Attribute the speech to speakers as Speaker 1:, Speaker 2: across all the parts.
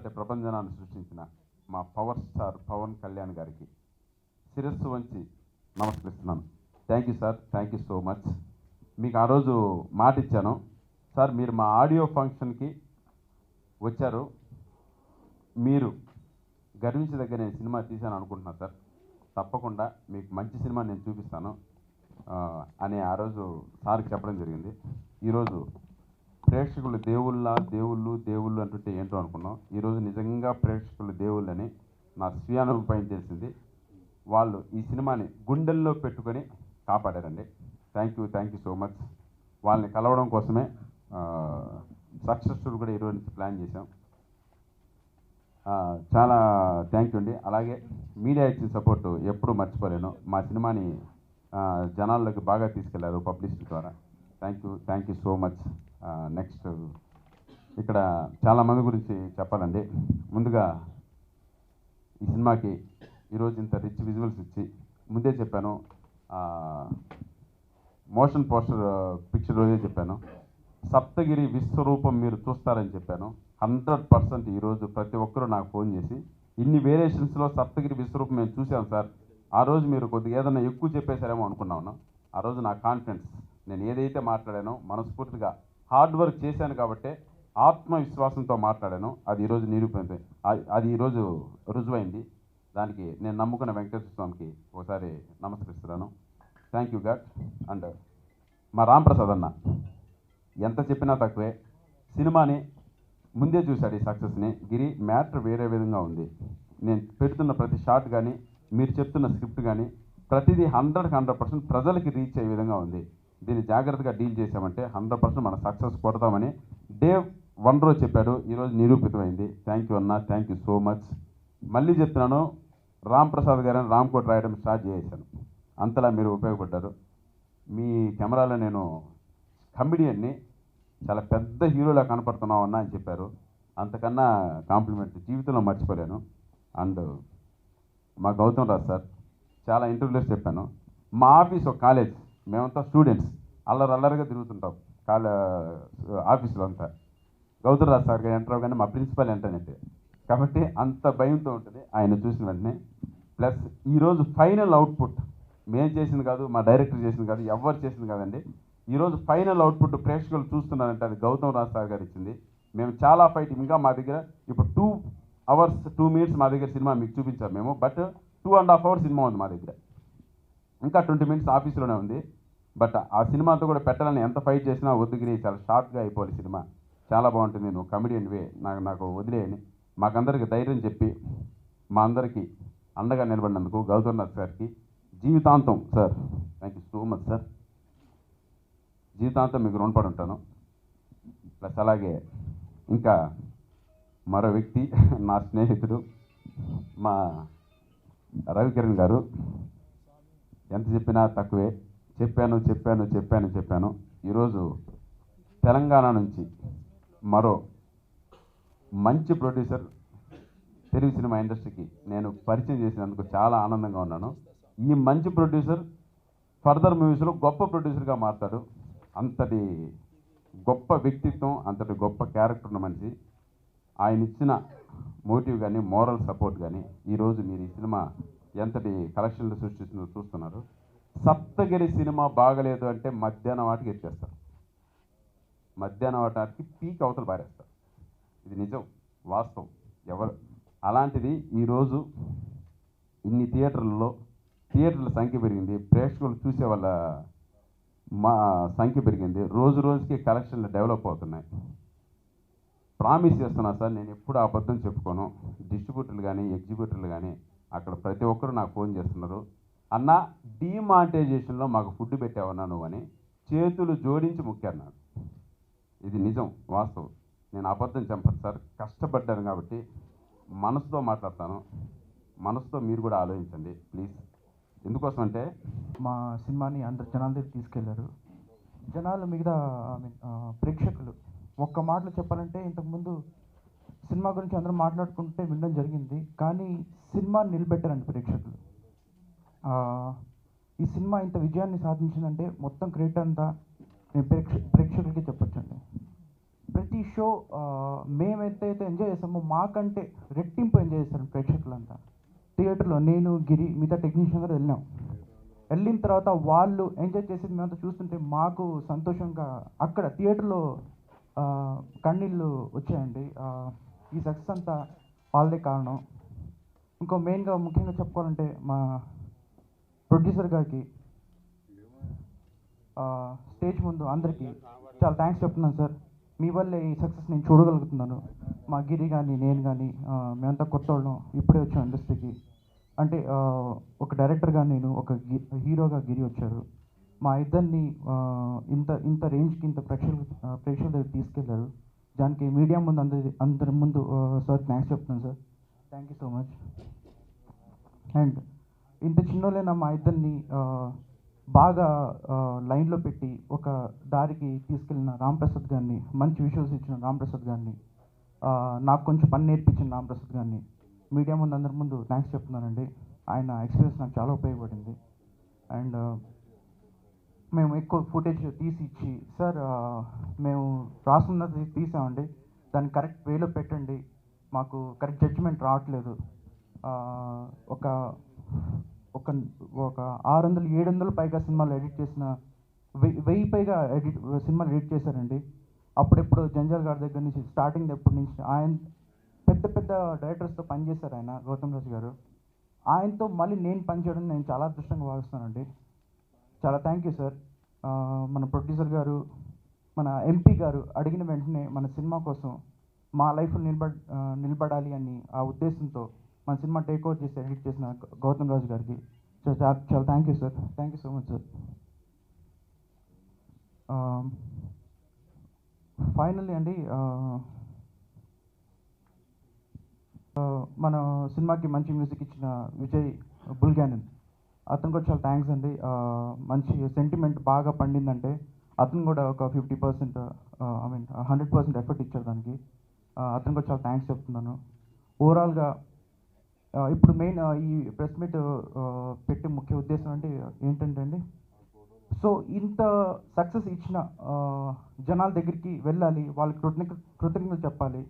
Speaker 1: ఇంతటి ప్రపంచనాన్ని సృష్టించిన మా పవర్ స్టార్ పవన్ కళ్యాణ్ గారికి శిరస్సు వంచి నమస్కరిస్తున్నాను. Thank you sir, thank you so much. మీకు ఆ రోజు మాట ఇచ్చాను సార్, మీరు మా ఆడియో ఫంక్షన్కి వచ్చారు, మీరు గర్వించదగ్గ నేను సినిమా తీశాను అనుకుంటున్నాను సార్, తప్పకుండా మీకు మంచి సినిమా నేను చూపిస్తాను అని ఆ రోజు సార్కి చెప్పడం జరిగింది. ఈరోజు ప్రేక్షకులు దేవుళ్ళు అంటుంటే ఏంటో అనుకున్నాం. ఈరోజు నిజంగా ప్రేక్షకులు దేవుళ్ళని నా స్వీయానుభవం తెలిసింది. వాళ్ళు ఈ సినిమాని గుండెల్లో పెట్టుకొని కాపాడారండి. Thank you so much. వాళ్ళని కలవడం కోసమే సక్సెస్ఫుల్ కూడా ఈరోజు నుంచి ప్లాన్ చేశాం. చాలా థ్యాంక్ యూ అండి. అలాగే మీడియా ఇచ్చిన సపోర్టు ఎప్పుడూ మర్చిపోలేను. మా సినిమాని జనాల్లోకి బాగా తీసుకెళ్లారు పబ్లిసిటీ ద్వారా. Thank you so much. Next ఇక్కడ చాలామంది గురించి చెప్పాలండి. ముందుగా ఈ సినిమాకి ఈరోజు ఇంత రిచ్ విజువల్స్ ఇచ్చి, ముందే చెప్పాను, మోషన్ పోస్టర్ పిక్చర్ రోజే చెప్పాను, సప్తగిరి విశ్వరూపం మీరు చూస్తారని చెప్పాను. 100% ఈరోజు ప్రతి ఒక్కరూ నాకు ఫోన్ చేసి ఇన్ని వేరియేషన్స్లో సప్తగిరి విశ్వరూపం మేము చూసాం సార్, ఆ రోజు మీరు కొద్దిగా ఏదైనా ఎక్కువ చెప్పేశారేమో అనుకున్నాను. ఆ రోజు నా కాన్ఫిడెన్స్, నేను ఏదైతే మాట్లాడానో మనస్ఫూర్తిగా హార్డ్ వర్క్ చేశాను కాబట్టి ఆత్మవిశ్వాసంతో మాట్లాడాను. అది ఈరోజు నిరూపించింది, అది ఈరోజు రుజువైంది. దానికి నేను నమ్ముకున్న వెంకటేశ్వర స్వామికి ఒకసారి నమస్కరిస్తున్నాను. Thank you God. అండ్ మా రాంప్రసాద్ అన్న ఎంత చెప్పినా తక్కువే. సినిమాని ముందే చూశాడు ఈ సక్సెస్ని. గిరి మ్యాటర్ వేరే విధంగా ఉంది. నేను పెడుతున్న ప్రతి షాట్ కానీ, మీరు చెప్తున్న స్క్రిప్ట్ కానీ, ప్రతిదీ 100% ప్రజలకి రీచ్ అయ్యే విధంగా ఉంది. దీన్ని జాగ్రత్తగా డీల్ చేసామంటే 100% మన సక్సెస్ కొడతామని డే 1 రోజు చెప్పాడు. ఈరోజు నిరూపితమైంది. థ్యాంక్ యూ అన్న, థ్యాంక్ యూ సో మచ్. మళ్ళీ చెప్తున్నాను, రామ్ ప్రసాద్ గారని రామ్ కోట్ రాయడం స్టార్ట్ చేశాను. అంతలా మీరు ఉపయోగపడ్డారు. మీ కెమెరాలో నేను కమిడియన్ని చాలా పెద్ద హీరోలా కనపడుతున్నావు అన్న అని చెప్పారు. అంతకన్నా కాంప్లిమెంట్ జీవితంలో మర్చిపోలేను. అండ్ మా గౌతమ్ రాజ్ సార్, చాలా ఇంటర్వ్యూస్ చెప్పాను, మా ఆఫీస్ ఒక కాలేజ్, మేమంతా స్టూడెంట్స్ అల్లరిగా తిరుగుతుంటాం ఆఫీసులో అంతా. గౌతమ్ రాజ్ సార్ గారు ఎంటర్ అవగానే మా ప్రిన్సిపల్ ఎంటర్నెట్, కాబట్టి అంత భయంతో ఉంటుంది ఆయన చూసిన వెంటనే. ప్లస్ ఈరోజు ఫైనల్ అవుట్పుట్ మేము చేసింది కాదు, మా డైరెక్టర్ చేసింది కాదు, ఎవరు చేసింది కాదండి. ఈరోజు ఫైనల్ అవుట్పుట్ ప్రేక్షకులు చూస్తున్నారంటే అది గౌతమ్ రాజ్ సార్ గారు ఇచ్చింది. మేము చాలా ఫైట్, ఇంకా మా దగ్గర ఇప్పుడు 2 hours 2 minutes మా దగ్గర సినిమా మీకు చూపించాము మేము, బట్ 2.5 hours సినిమా ఉంది మా దగ్గర. ఇంకా 20 minutes ఆఫీస్లోనే ఉంది. బట్ ఆ సినిమాతో కూడా పెట్టాలని ఎంత ఫైట్ చేసినా వద్దుగిరి, చాలా షార్ట్గా అయిపోవాలి సినిమా, చాలా బాగుంటుంది, నువ్వు కమెడియన్ వే, నాకు వదిలేయని మాకందరికి ధైర్యం చెప్పి మా అందరికీ అండగా నిలబడినందుకు గౌతమ్ రాజ్ సార్కి జీవితాంతం sir, thank you so much sir, జీవితాంతం మీకు రుణపడి ఉంటాను. ప్లస్ అలాగే ఇంకా మరో వ్యక్తి, నా స్నేహితుడు మా రవికిరణ్ గారు, ఎంత చెప్పినా తక్కువే. చెప్పాను. ఈరోజు తెలంగాణ నుంచి మరో మంచి ప్రొడ్యూసర్ తెలుగు సినిమా ఇండస్ట్రీకి నేను పరిచయం చేసినందుకు చాలా ఆనందంగా ఉన్నాను. ఈ మంచి ప్రొడ్యూసర్ ఫర్దర్ మూవీస్లో గొప్ప ప్రొడ్యూసర్గా మారుతాడు. అంతటి గొప్ప వ్యక్తిత్వం, అంతటి గొప్ప క్యారెక్టర్ ఉన్న మనిషి. ఆయన ఇచ్చిన మోటివ్ కానీ, మోరల్ సపోర్ట్ కానీ ఈరోజు మీరు ఈ సినిమా ఎంతటి కలెక్షన్లు సృష్టిస్తుందో చూస్తున్నారు. సప్తగిరి సినిమా బాగలేదు అంటే మధ్యాహ్నం వాటికి ఎత్తేస్తారు, మధ్యాహ్నం వాటికి పీక్ అవతల పారేస్తారు. ఇది నిజం, వాస్తవం. ఎవరు అలాంటిది ఈరోజు ఇన్ని థియేటర్ల సంఖ్య పెరిగింది, ప్రేక్షకులు చూసే వాళ్ళ మా సంఖ్య పెరిగింది, రోజుకి కలెక్షన్లు డెవలప్ అవుతున్నాయి. ప్రామిస్ చేస్తున్నా సార్, నేను ఎప్పుడు అబద్ధం చెప్పుకోను. డిస్ట్రిబ్యూటర్లు కానీ, ఎగ్జిబ్యూటర్లు కానీ అక్కడ ప్రతి ఒక్కరు నాకు ఫోన్ చేస్తున్నారు, అన్న డీమానిటైజేషన్లో మాకు ఫుడ్ పెట్టావన్నా నువ్వు అని చేతులు జోడించి మొక్కారు నాకు. ఇది నిజం, వాస్తవం. నేను అబద్ధం చెప్పను సార్, కష్టపడ్డాను కాబట్టి మనసుతో మాట్లాడతాను. మనసుతో మీరు కూడా ఆలోచించండి ప్లీజ్. ఎందుకోసం అంటే
Speaker 2: మా సినిమాని అందరు జనాల దగ్గర తీసుకెళ్లారు. జనాలు మిగతా ప్రేక్షకులు ఒక్క మాటలో చెప్పాలంటే, ఇంతకుముందు సినిమా గురించి అందరూ మాట్లాడుకుంటే వినడం జరిగింది, కానీ సినిమా నిలబెట్టారండి ప్రేక్షకులు. ఈ సినిమా ఇంత విజయాన్ని సాధించిందంటే మొత్తం క్రెడిట్ అంతా నేను ప్రేక్షకులకి చెప్పొచ్చండి. ప్రతి ప్రతి షో మేమైతే ఎంజాయ్ చేస్తామో మాకంటే రెట్టింపు ఎంజాయ్ చేస్తారు ప్రేక్షకులంతా. థియేటర్లో నేను, గిరి, మిగతా టెక్నీషియన్ కూడా వెళ్ళిన తర్వాత వాళ్ళు ఎంజాయ్ చేసేది మేమంతా చూస్తుంటే మాకు సంతోషంగా అక్కడ థియేటర్లో కన్నీళ్ళు వచ్చాయండి. ఈ సక్సెస్ అంతా వాళ్ళదే కారణం. ఇంకో మెయిన్గా ముఖ్యంగా చెప్పుకోవాలంటే మా ప్రొడ్యూసర్ గారికి స్టేజ్ ముందు అందరికీ చాలా థ్యాంక్స్ చెప్తున్నాను సార్. మీ వల్లే ఈ సక్సెస్ నేను చూడగలుగుతున్నాను. మా గిరి కానీ నేను కానీ మేమంతా కొత్త వాళ్ళం, ఇప్పుడే వచ్చాం ఇండస్ట్రీకి. అంటే ఒక డైరెక్టర్గా నేను, ఒక హీరోగా గిరి వచ్చారు. మా ఇద్దరిని ఇంత రేంజ్కి ఇంత ప్రేక్షకుల దగ్గర తీసుకెళ్లారు. దానికి మీడియా ముందు అందరి ముందు సార్ థ్యాంక్స్ చెప్తున్నాను sir. Thank you so much. And ఇంత చిన్నోళ్ళైనా మా ఇద్దరిని బాగా లైన్లో పెట్టి ఒక దారికి తీసుకెళ్ళిన రాంప్రసాద్ గారిని, మంచి విషయాలు ఇచ్చిన రాంప్రసాద్ గారిని, నాకు కొంచెం పని నేర్పించిన రాంప్రసాద్ గారిని మీడియా ముందు అందరి ముందు థ్యాంక్స్ చెప్తున్నానండి. ఆయన ఎక్స్పీరియన్స్ నాకు చాలా ఉపయోగపడింది. అండ్ మేము ఎక్కువ ఫుటేజ్ తీసి ఇచ్చి, సార్ మేము రాసుకున్నది తీసామండి, దాన్ని కరెక్ట్ వేలో పెట్టండి, మాకు కరెక్ట్ జడ్జిమెంట్ రావట్లేదు. ఒక ఒక ఒక 600-700 పైగా సినిమాలు ఎడిట్ చేసిన 1000 పైగా సినిమాలు ఎడిట్ చేశారండి. అప్పుడెప్పుడు జంజాల్ గారి దగ్గర నుంచి స్టార్టింగ్ ఎప్పటి నుంచి ఆయన పెద్ద పెద్ద డైరెక్టర్స్తో పనిచేశారు. ఆయన గౌతమ్ రాజు గారు, ఆయనతో మళ్ళీ నేను పనిచేయడం నేను చాలా అదృష్టంగా భావిస్తానండి. చాలా థ్యాంక్ యూ సార్. మన ప్రొడ్యూసర్ గారు, మన ఎంపీ గారు అడిగిన వెంటనే మన సినిమా కోసం మా లైఫ్లో నిలబడాలి అని ఆ ఉద్దేశంతో మన సినిమా టేక్ ఓవర్ చేసి ఎడిట్ చేసిన గౌతమ్ రాజు గారికి చాలా thank you sir. Thank you so much sir. Finally అండి, మన సినిమాకి మంచి మ్యూజిక్ ఇచ్చిన విజయ్ బుల్గానన్, అతను కూడా చాలా థ్యాంక్స్ అండి. మంచి సెంటిమెంట్ బాగా పండిందంటే అతను కూడా ఒక 50% 100% ఎఫర్ట్ ఇచ్చారు దానికి. అతను కూడా చాలా థ్యాంక్స్ చెప్తున్నాను. ఓవరాల్గా ఇప్పుడు మెయిన్ ఈ ప్రెస్ మీట్ పెట్టే ముఖ్య ఉద్దేశం అంటే ఏంటంటే అండి, సో ఇంత సక్సెస్ ఇచ్చిన జనాల దగ్గరికి వెళ్ళాలి, వాళ్ళకి కృతజ్ఞతలు చెప్పాలి,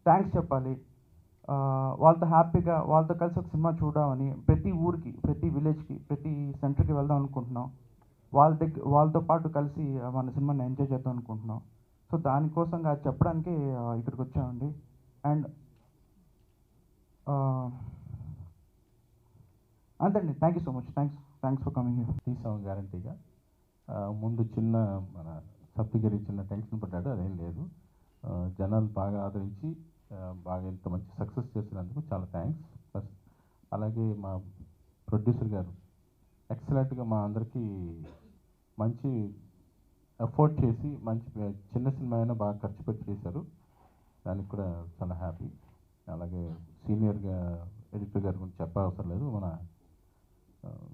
Speaker 2: థ్యాంక్స్ చెప్పాలి, వాళ్ళతో హ్యాపీగా వాళ్ళతో కలిసి ఒక సినిమా చూడమని ప్రతి ఊరికి, ప్రతి విలేజ్కి, ప్రతి సెంటర్కి వెళ్దాం అనుకుంటున్నాం. వాళ్ళతో పాటు కలిసి మన సినిమాని ఎంజాయ్ చేద్దాం అనుకుంటున్నాం. సో దానికోసంగా చెప్పడానికి ఇక్కడికి వచ్చామండి. అండ్ అంతేండి. Thank you so much. Thanks for coming here.
Speaker 3: తీసాం గ్యారంటీగా. ముందు చిన్న మన సప్తగిరి చిన్న టెన్షన్ పడ్డాడు, అదేం లేదు. జనాలు బాగా ఆదరించి బాగా ఇంత మంచి సక్సెస్ చేసినందుకు చాలా థ్యాంక్స్. ప్లస్ అలాగే మా ప్రొడ్యూసర్ గారు ఎక్సలెంట్గా మా అందరికీ మంచి ఎఫర్ట్ చేసి మంచి చిన్న సినిమా అయినా బాగా ఖర్చు పెట్టి చేశారు. దానికి కూడా చాలా హ్యాపీ. అలాగే సీనియర్గా ఎడిటర్ గారి గురించి చెప్పవసరం లేదు, మన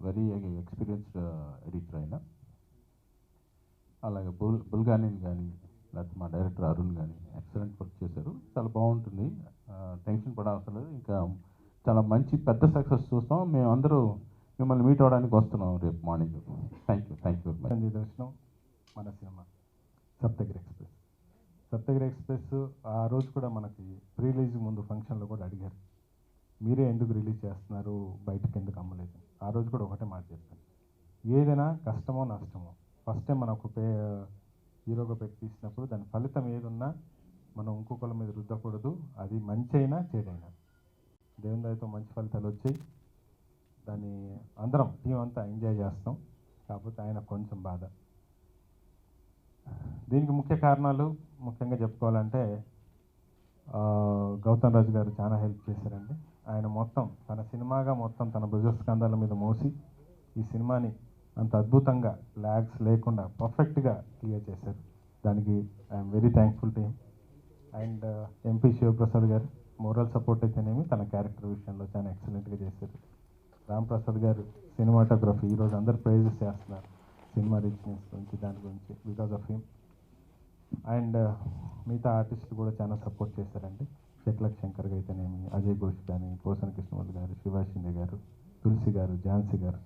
Speaker 3: వెరీ ఎక్స్పీరియన్స్డ్ ఎడిటర్ అయినా. అలాగే బుల్గానిన్ కానీ లేకపోతే మా డైరెక్టర్ అరుణ్ కానీ ఎక్సలెంట్ వర్క్ చేశారు. చాలా బాగుంటుంది, టెన్షన్ పడవసరం లేదు. ఇంకా చాలా మంచి పెద్ద సక్సెస్ చూస్తాం. మేము అందరూ మిమ్మల్ని మీట్ అవ్వడానికి వస్తున్నాం రేపు morning. Thank you very much.
Speaker 4: దర్శనం మన సినిమా సప్తగిరి ఎక్స్ప్రెస్ ఆ రోజు కూడా మనకి ప్రీ రిలీజ్ ముందు ఫంక్షన్లో కూడా అడిగారు, మీరే ఎందుకు రిలీజ్ చేస్తున్నారు, బయటకు ఎందుకు అమ్మలేదు. ఆ రోజు కూడా ఒకటే మాట చెప్పాను, ఏదైనా కష్టమో నష్టమో ఫస్ట్ టైం మనం ఒక హీరోగా పెట్టి తీసినప్పుడు దాని ఫలితం ఏదున్నా మనం ఇంకొకళ్ళ మీద రుద్దకూడదు. అది మంచి అయినా చెడైనా దేవుని దయతో మంచి ఫలితాలు వచ్చాయి. దాన్ని అందరం టీం అంతా ఎంజాయ్ చేస్తాం. కాకపోతే ఆయన కొంచెం బాధ. దీనికి ముఖ్య కారణాలు ముఖ్యంగా చెప్పుకోవాలంటే గౌతమ్ రాజు గారు చాలా హెల్ప్ చేశారండి. ఆయన మొత్తం తన సినిమాగా మొత్తం తన భుజస్కంధాల మీద మోసి ఈ సినిమాని అంత అద్భుతంగా ల్యాగ్స్ లేకుండా పర్ఫెక్ట్గా క్లియర్ చేశారు. దానికి I'm very thankful to him. And MP Sivaprasad garu moral support అయితేనేమి తన క్యారెక్టర్ విషయంలో చాలా ఎక్సలెంట్గా చేశారు. రాంప్రసాద్ గారు సినిమాటోగ్రఫీ ఈరోజు అందరు ప్రైజెస్ చేస్తున్నారు సినిమా రిచ్నెస్ గురించి, దాని గురించి బికాజ్ ఆఫ్ హిమ్. అండ్ మిగతా ఆర్టిస్టులు కూడా చాలా సపోర్ట్ చేశారండి. చెట్లక్ శంకర్ అయితేనేమి, అజయ్ ఘోష్ కానీ, పోసన కృష్ణమూర్తి గారు, శివాష్ షిండే గారు, తులసి గారు, ఝాన్సీ గారు,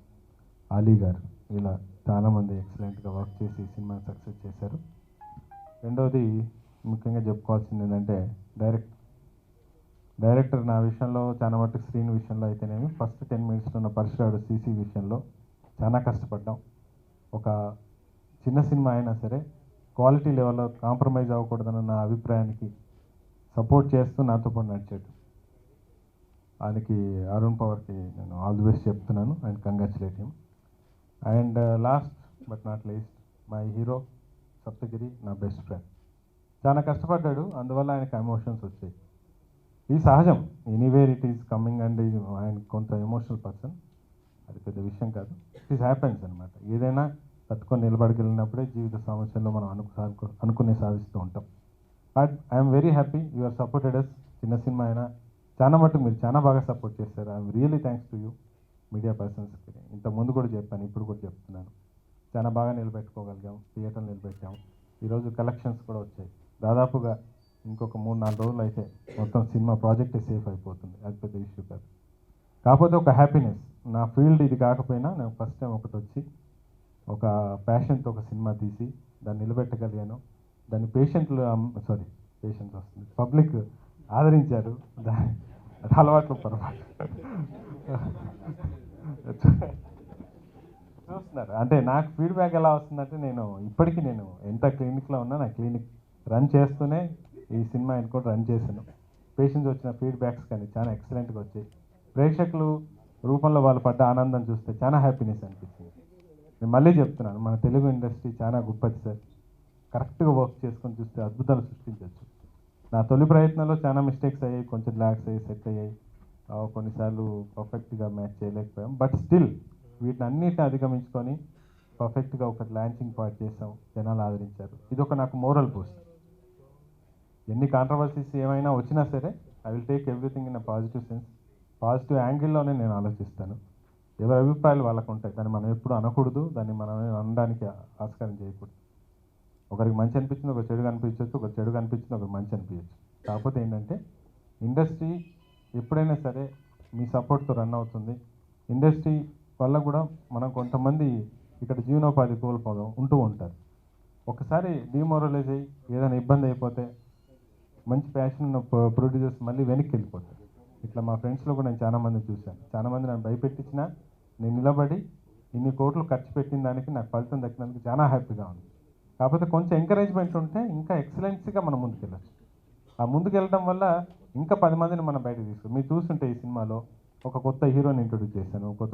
Speaker 4: అలీ గారు, ఇలా చాలామంది ఎక్సలెంట్గా వర్క్ చేసి సినిమాని సక్సెస్ చేశారు. రెండవది ముఖ్యంగా చెప్పుకోవాల్సింది ఏంటంటే డైరెక్టర్ నా విషయంలో చాలా మటుకు స్క్రీన్ విషయంలో అయితేనేమి ఫస్ట్ 10 మినిట్స్లో ఉన్న పరశురాడు సీసీ విషయంలో చాలా కష్టపడ్డాం. ఒక చిన్న సినిమా అయినా సరే క్వాలిటీ లెవెల్లో కాంప్రమైజ్ అవ్వకూడదన్న నా అభిప్రాయానికి సపోర్ట్ చేస్తూ నాతో పాటు నడిచాడు. ఆయనకి అరుణ్ పవర్కి నేను ఆల్ ది బెస్ట్ చెప్తున్నాను and congratulate him. And last but not least my hero Saptagiri, నా బెస్ట్ ఫ్రెండ్. చాలా కష్టపడ్డాడు, అందువల్ల ఆయనకు ఎమోషన్స్ వచ్చాయి. ఇది సహజం, anywhere it is coming and ఆయన కొంత ఎమోషనల్ పర్సన్, అది పెద్ద విషయం కాదు. ఇట్ ఈస్ హ్యాపెన్స్ అనమాట. ఏదైనా తట్టుకొని నిలబడగలిగినప్పుడే జీవిత సమస్యల్లో మనం అనుకునే సాధిస్తూ ఉంటాం. But I'm very happy you are supported us. చిన్న సినిమా అయినా చాలా మటుకు మీరు చాలా బాగా సపోర్ట్ చేశారు. I'm really thanks to you media పర్సన్స్కి. ఇంతకుముందు కూడా చెప్పాను, ఇప్పుడు కూడా చెప్తున్నాను. చాలా బాగా నిలబెట్టుకోగలిగాం, థియేటర్లు నిలబెట్టాం. ఈరోజు కలెక్షన్స్ కూడా వచ్చాయి. దాదాపుగా ఇంకొక 3-4 రోజులు అయితే మొత్తం సినిమా ప్రాజెక్టే సేఫ్ అయిపోతుంది. అది పెద్ద ఇష్యూ కాదు. కాకపోతే ఒక హ్యాపీనెస్, నా ఫీల్డ్ ఇది కాకపోయినా నేను ఫస్ట్ టైం ఒకటి వచ్చి ఒక ప్యాషన్తో ఒక సినిమా తీసి దాన్ని నిలబెట్టగలిగాను. దాన్ని పేషెంట్స్ వస్తుంది, పబ్లిక్ ఆదరించారు. అది అలవాట్లు పొరపాటు చూస్తున్నారు. అంటే నాకు ఫీడ్బ్యాక్ ఎలా వస్తుందంటే, ఇప్పటికీ నేను ఎంత క్లినిక్లో ఉన్నా నా క్లినిక్ రన్ చేస్తూనే ఈ సినిమా కూడా రన్ చేశాను. పేషెంట్స్ వచ్చిన ఫీడ్బ్యాక్స్ కానీ చాలా ఎక్సలెంట్గా వచ్చాయి. ప్రేక్షకులు రూపంలో వాళ్ళు పడ్డ ఆనందం చూస్తే చాలా హ్యాపీనెస్ అనిపించింది. నేను మళ్ళీ చెప్తున్నాను, మన తెలుగు ఇండస్ట్రీ చాలా గొప్పది సార్. కరెక్ట్గా వర్క్ చేసుకొని చూస్తే అద్భుతాలు సృష్టించవచ్చు. నా తొలి ప్రయత్నంలో చాలా మిస్టేక్స్ అయ్యాయి, కొంచెం ల్యాక్స్ అయ్యి సెట్ అయ్యాయి, కొన్నిసార్లు పర్ఫెక్ట్గా మ్యాచ్ చేయలేకపోయాం. బట్ స్టిల్ వీటిని అన్నిటిని అధిగమించుకొని పర్ఫెక్ట్గా ఒక లాంచింగ్ పార్ట్ చేసాం, జనాలు ఆదరించారు. ఇది ఒక నాకు మోరల్ బూస్ట్. ఎన్ని కాంట్రవర్సీస్ ఏమైనా వచ్చినా సరే I will take everything in a positive sense. Positive యాంగిల్లోనే నేను ఆలోచిస్తాను. ఎవరి అభిప్రాయాలు వాళ్ళకు ఉంటాయి, దాన్ని మనం ఎప్పుడు అనకూడదు, దాన్ని మనం అనడానికి ఆస్కారం చేయకూడదు. ఒకరికి మంచి అనిపించింది, ఒక చెడు అనిపించవచ్చు, ఒక చెడు అనిపించింది, ఒకరికి మంచి అనిపించవచ్చు. కాకపోతే ఏంటంటే ఇండస్ట్రీ ఎప్పుడైనా సరే మీ సపోర్ట్తో రన్ అవుతుంది. ఇండస్ట్రీ వల్ల కూడా మనం కొంతమంది ఇక్కడ జీవనోపాధి కోల్పోదాం ఉంటూ ఉంటారు. ఒకసారి డిమోరలైజ్ అయ్యి ఏదైనా ఇబ్బంది అయిపోతే మంచి ప్యాషన్ ఉన్న ప్రొడ్యూసర్స్ మళ్ళీ వెనక్కి వెళ్ళిపోతారు. ఇట్లా మా ఫ్రెండ్స్లో కూడా నేను చాలామంది చూశాను. చాలామంది నన్ను భయపెట్టించినా నేను నిలబడి ఇన్ని కోట్లు ఖర్చు పెట్టిన దానికి నాకు ఫలితం దక్కినందుకు చాలా హ్యాపీగా ఉంది. కాకపోతే కొంచెం ఎంకరేజ్మెంట్ ఉంటే ఇంకా ఎక్సలెన్స్గా మనం ముందుకెళ్ళచ్చు. ఆ ముందుకెళ్ళడం వల్ల ఇంకా 10 మందిని మనం బయటకు తీసుకు. మీరు చూస్తుంటే ఈ సినిమాలో ఒక కొత్త హీరోని ఇంట్రొడ్యూస్ చేశాను, కొత్త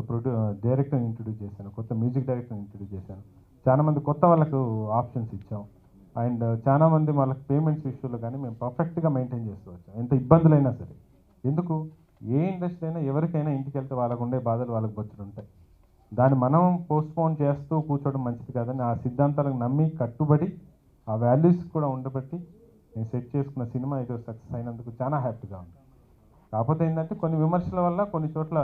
Speaker 4: డైరెక్టర్ని ఇంట్రొడ్యూస్ చేశాను, కొత్త మ్యూజిక్ డైరెక్టర్ని ఇంట్రొడ్యూస్ చేశాను. చాలామంది కొత్త వాళ్ళకు ఆప్షన్స్ ఇచ్చాం. అండ్ చాలామంది వాళ్ళకి పేమెంట్స్ విషయంలో కానీ మేము పర్ఫెక్ట్గా మెయింటైన్ చేస్తూ వచ్చాం, ఎంత ఇబ్బందులైనా సరే. ఎందుకు, ఏ ఇండస్ట్రీ అయినా ఎవరికైనా ఇంటికి వెళ్తే వాళ్ళకు ఉండే బాధలు వాళ్ళకి బొచ్చులు ఉంటాయి. దాన్ని మనం పోస్ట్పోన్ చేస్తూ కూర్చోవడం మంచిది కాదని ఆ సిద్ధాంతాలకు నమ్మి కట్టుబడి ఆ వాల్యూస్ కూడా ఉండబట్టి నేను సెట్ చేసుకున్న సినిమా ఈరోజు సక్సెస్ అయినందుకు చాలా హ్యాపీగా ఉంది. కాకపోతే ఏంటంటే కొన్ని విమర్శల వల్ల కొన్ని చోట్ల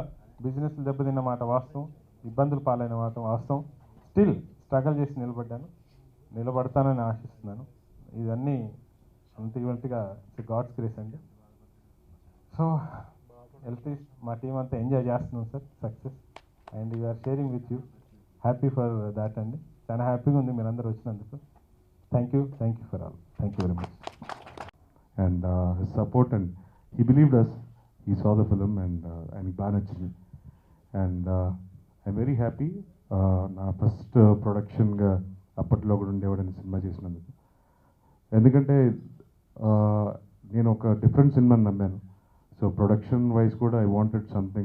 Speaker 4: బిజినెస్లు దెబ్బతిన్న మాట వాస్తవం, ఇబ్బందులు పాలైన మాట వాస్తవం. స్టిల్ స్ట్రగల్ చేసి నిలబడతానని ఆశిస్తున్నాను. ఇవన్నీ అల్టిమేట్గా గాడ్స్ గ్రేస్ అండి. సో హెల్తీ మా టీం అంతా ఎంజాయ్ చేస్తున్నాం sir success, and we are sharing with you. Happy for that అండి. చాలా హ్యాపీగా ఉంది మీరు అందరూ వచ్చినందుకు. Thank you for all. Thank you very much.
Speaker 5: And his support, and he believed us. He saw the film and he బాగా నచ్చింది. And I'm very happy. నా ఫస్ట్ ప్రొడక్షన్గా అప్పట్లో కూడా ఉండేవాడని సినిమా చేసినందుకు. ఎందుకంటే నేను ఒక డిఫరెంట్ సినిమాని నమ్మాను. సో ప్రొడక్షన్ వైజ్ కూడా ఐ వాంటెడ్ సంథింగ్